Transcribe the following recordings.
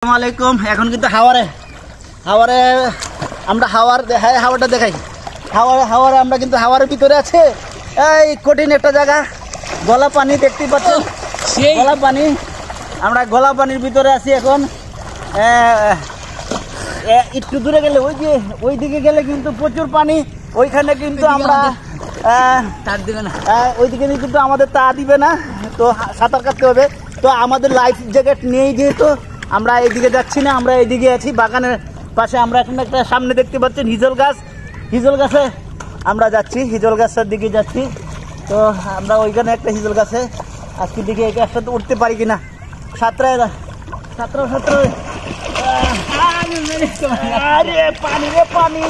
আসসালামাইকুম। এখন কিন্তু হাওয়ারে আমরা হাওয়াটা দেখাই। হাওয়ারে আমরা কিন্তু হাওয়ারের ভিতরে আছে। এই কঠিন একটা জায়গা, গলা পানি দেখতে পাচ্ছেন, গলা পানি। আমরা গলা পানির ভিতরে আছি এখন। একটু দূরে গেলে ওই দিকে গেলে কিন্তু প্রচুর পানি। ওইখানে কিন্তু আমরা তার দিবে না, ওইদিকে কিন্তু আমাদের তা দিবে না, তো সাঁতার কাটতে হবে। তো আমাদের লাইফ জ্যাকেট নেই যেহেতু আমরা এইদিকে যাচ্ছি না, আমরা এইদিকে আছি বাগানের পাশে। আমরা এখন একটা সামনে দেখতে পাচ্ছেন হিজল গাছে আমরা যাচ্ছি, হিজল গাছের দিকে যাচ্ছি। তো আমরা ওইখানে একটা হিজল গাছে আজকের দিকে একসাথে উঠতে পারি কিনা। 17 আরে পানি রে পানি।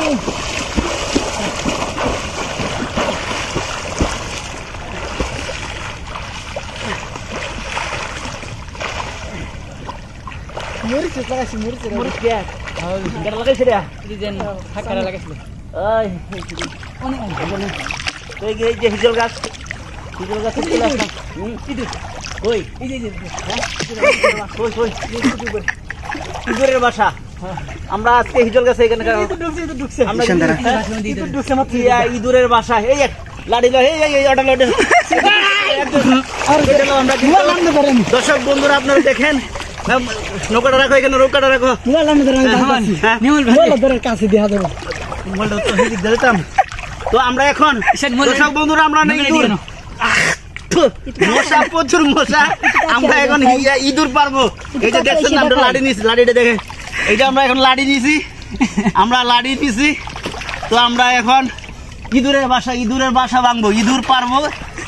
হিজল গাছ ইঁদুরের বাসা। আমরা আজকে হিজল গাছে এখানে ইঁদুরের বাসা। এই লাড়ি দর্শক বন্ধুরা আপনারা দেখেন, নৌকাটা রাখো এখানে, নৌকাটা রাখো। তো আমরা এখন দর্শক বন্ধুরা আমরা মশা, প্রচুর মশা। আমরা এখন ইঁদুর পারবো। এই যে দেখছেন আমরা লাড়ি নিয়েছি, লাড়িটা দেখে এই যে আমরা এখন লাড়ি নিয়েছি, আমরা লাড়ি নিয়েছি। তো আমরা এখন ইঁদুরের বাসা ভাঙবো, ইঁদুর পারবো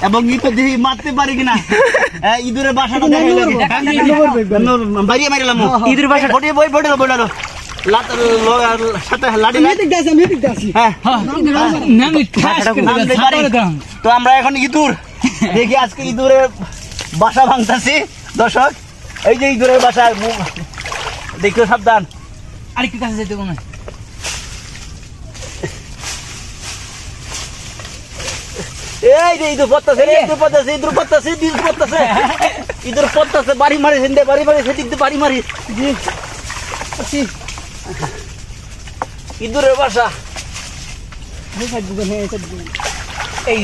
এবং ইঁদুর দেখি মারতে পারি কিনা। ইঁদুরের বাসাটা বাড়িয়ে মারিলাম ইঁদুর বাসা বইডালো তো আমরা এখন ইঁদুর দেখি আজকে ইঁদুরের বাসা ভাঙতেছি। দর্শক এই যে ইঁদুরের বাসা, দেখিও সাবধান। আরেকটু কাছে যেতে কোনো এই যে ইঁদুর পড়তেছে বাড়ি মারি সেদিক দিয়ে বাড়ি মারি। ইঁদুরের বাসা এই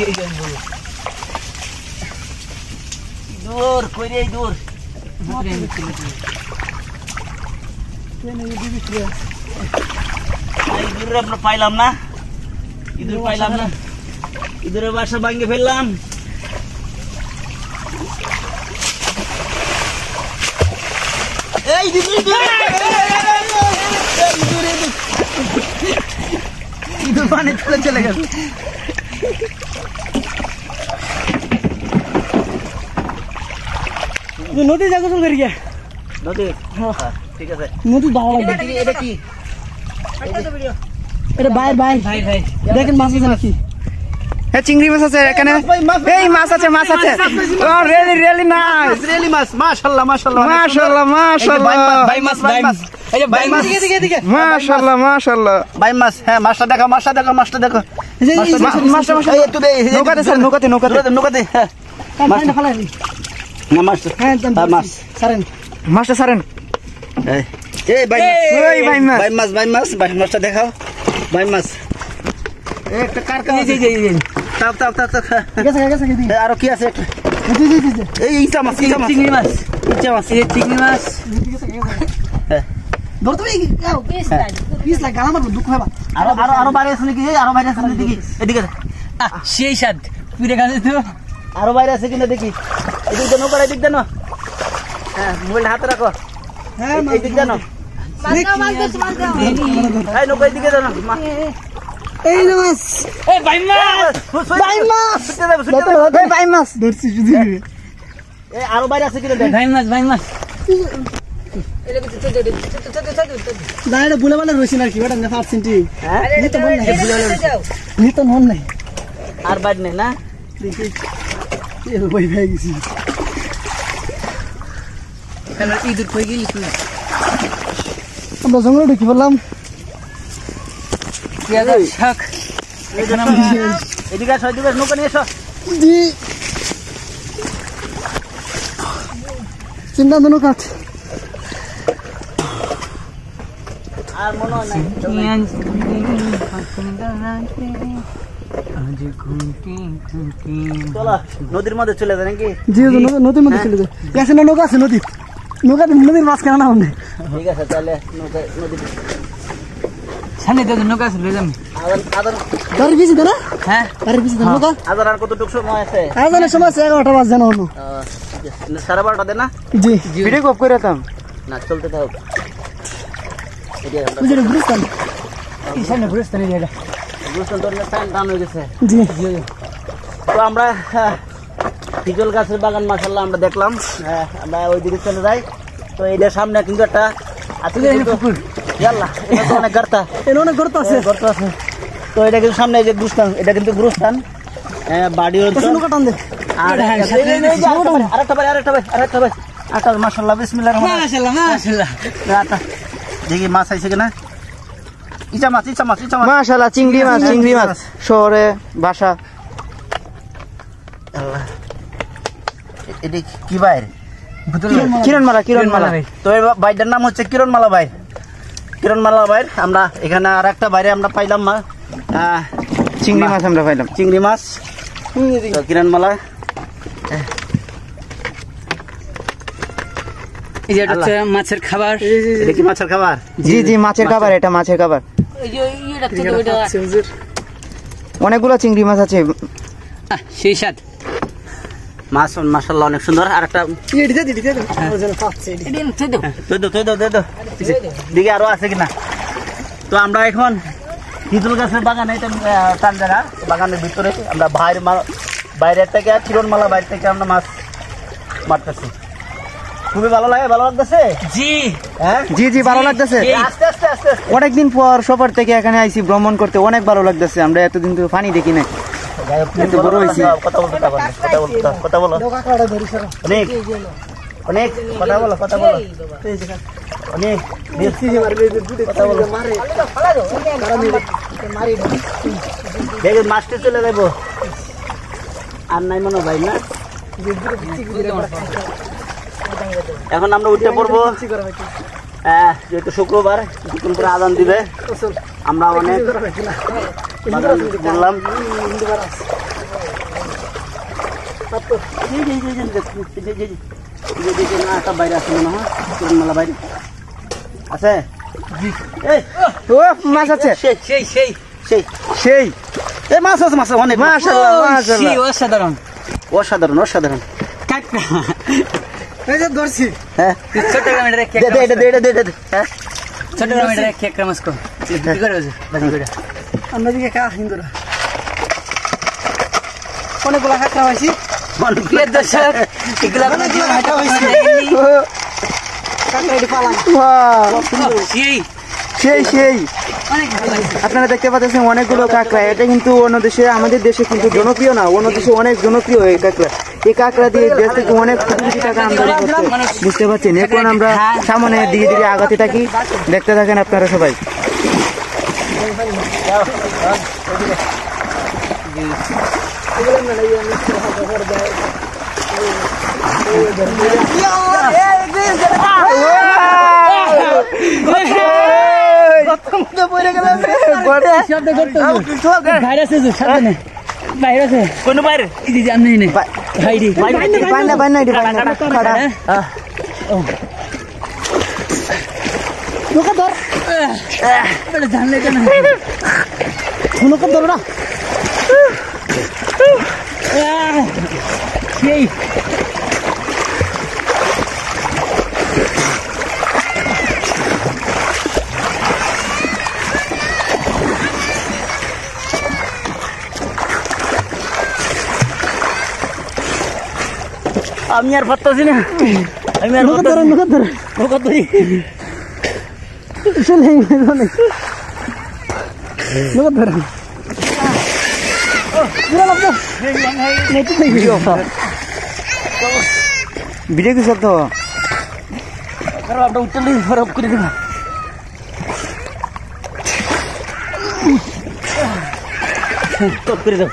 ইঁদুর কই রে ইঁদুর। ইঁদুর আপনার পাইলাম না, ইঁদুরের বাসা ভাঙে ফেললাম। ইঁদুর পানি চলে গেল। নদী যাবো চল করি নদী, ঠিক আছে নদী ভালো লাগবে। এটা কি এটা ভাই দেখেন মাছ আছে নাকি? হ্যাঁ চিংড়ি মাছ আছে এখানে, এই মাছ আছে রিয়েলি নাইস, রিয়েলি মাছ। মাশাআল্লাহ ভাই মাছ এই যে ভাই মাছ এদিকে মাশাআল্লাহ ভাই মাছ। হ্যাঁ মাছটা দেখো মাছটা এই একটু দে নৌকাতে হ্যাঁ মাছটা ফেলাই না, মাছটা হ্যাঁ মাছ মাছটা সারেন। এই ভাই মাছটা দেখাও। ভাই মাছ একটা কার আরো কি আছে? এই ইচা মাছ চিংড়ি মাছ আরো বাইরে আছে নাকি? আরো বাইরে আছে দেখি, এদিকে সেই স্বাদ পুরে গেছে তো। আরো বাইরে আছে কিনা দেখি। এদিক দেন নৌকার, এদিক দেন। হ্যাঁ মোবাইলটা হাতে রাখো। হ্যাঁ এদিক দেন, নৌকা এদিকে দেন। এই মাছ, এই ভাই মাছ ধরছি শুধু। এই আরো বাইরে আছে কিনা দেখ। ভাই মাছ দাঁড়া ভুলে বলে রয়েছে না কি বেটা না 5 তো মন নাই আর বাইরে নেই না। দেখি ভাই গেছি ইঁদুর কই গেলি তুই? আমরা জঙ্গলে ঢুকে পড়লাম। এদিকে নৌকা নিয়ে এসো। চিন্তা নৌকা আর মনে হয় নাই। চলো নদীর মধ্যে চলে যায় নাকি? জি নদীর মধ্যে চলে যায়। গেছে না নৌকা আছে নদী, নৌকা নদীর মাঝখানে না আমাদের। ঠিক আছে তাহলে নদীর সামনে তো নৌকা আছে লয়ে যাম। আদার গাড়ি বিজি দে না? হ্যাঁ গাড়ি বিজি দে নৌকা। আদার আর কতটুকু সময় আছে? আজানের সময় আছে 11টা বাজে না হলো। ঠিক আছে 12:30 দে না? জি ভিডিও কপ করে রাখতাম না চলতে থাক। এটা আমরা বুঝলে বুঝতাম এই সামনে বুঝতাম এই জায়গা বুঝতাম তোর টাইম ডাউন হয়ে গেছে। জি তো আমরা পিজল গাছের বাগান মাশাআল্লাহ আমরা দেখলাম। আমরা ওইদিকে চলে যাই। তো এইটার সামনে কিন্তু একটা আছে পুকুর। ইয়াল্লাহ এটা তো অনেক গর্তা, এর অনেক গর্ত আছে। গর্ত আছে। তো এটা কিন্তু সামনে এই যে গুরুস্থান, এটা কিন্তু গুরুস্থান বাড়ি অঞ্চল। নৌকা টান দে আর আরেকটা ভাই মাশাআল্লাহ বিসমিল্লাহির রহমানির রহিম। মাশাআল্লাহ দেখি মাছ আইছে কিনা। ইচা মাছ মাশাআল্লাহ চিংড়ি মাছ শহরে বাসা। আল্লাহ এটা কি ভাই? কিরণমালা তো এই ভাইটার নাম হচ্ছে কিরণমালা ভাই। আমরা এখানে আর একটা বাইরে আমরা পাইলাম চিংড়ি মাছ আমরা পাইলাম। চিংড়ি মাছ তো কিরণমালা। এই যে হচ্ছে মাছের খাবার। এটা কি মাছের খাবার? জি মাছের খাবার, এটা মাছের খাবার। অনেকগুলো চিংড়ি মাছ আছে, সেই স্বাদ। মাছ মাশাআল্লাহ অনেক সুন্দর। আর একটা দিকে আরো আছে কিনা। তো আমরা এখন হিজুল গাছের বাগানে, এটা টানজারা বাগানের ভিতরে আমরা বাইরের থেকে কিরণমালা বাইরে থেকে আমরা মাছ মারতেছি। খুবই ভালো লাগতেছে। জি ভালো লাগতেছে। আস্তে আস্তে অনেকদিন পর সফর থেকে এখানে আইছি ভ্রমণ করতে, অনেক ভালো লাগতেছে। আমরা এতদিন তো পানি দেখি না। কথা বলো অনেক কথা বলো অনেক দেখে মাছটা চলে যাবো আর নাই মনে ভাই না। এখন আমরা উঠে পড়বো, যেহেতু শুক্রবার কিছুক্ষণ পরে আজান দিবে। আমরা অনেক বললাম বাইরে আছে মনে হয় কিরণমালা বাইরে আছে। মাছ আছে সেই এই মাছ আছে অনেক। অসাধারণ অসাধারণ। ধরছি হ্যাঁ অন্যদিকে অনেকগুলো কাঁকড়া হয়েছি। সেই আপনারা দেখতে পাচ্ছেন অনেকগুলো কাঁকড়া। এটা কিন্তু অন্য দেশে, আমাদের দেশে কিন্তু জনপ্রিয় না, অন্য দেশে অনেক জনপ্রিয় এই কাঁকড়া। এই কাঁকড়া দিয়ে দেশ থেকে অনেক কোটি টাকা আমদানি করছে, বুঝতে পারছেন। এখন আমরা সামনে ধীরে ধীরে আগাতে থাকি, দেখতে থাকেন আপনারা সবাই। আমি আর পারতাছি না। আমি আর নৌকা ধরি ভিডিও কি শব্দ আমরা উঠতে বরফ করে দেব। করে দাও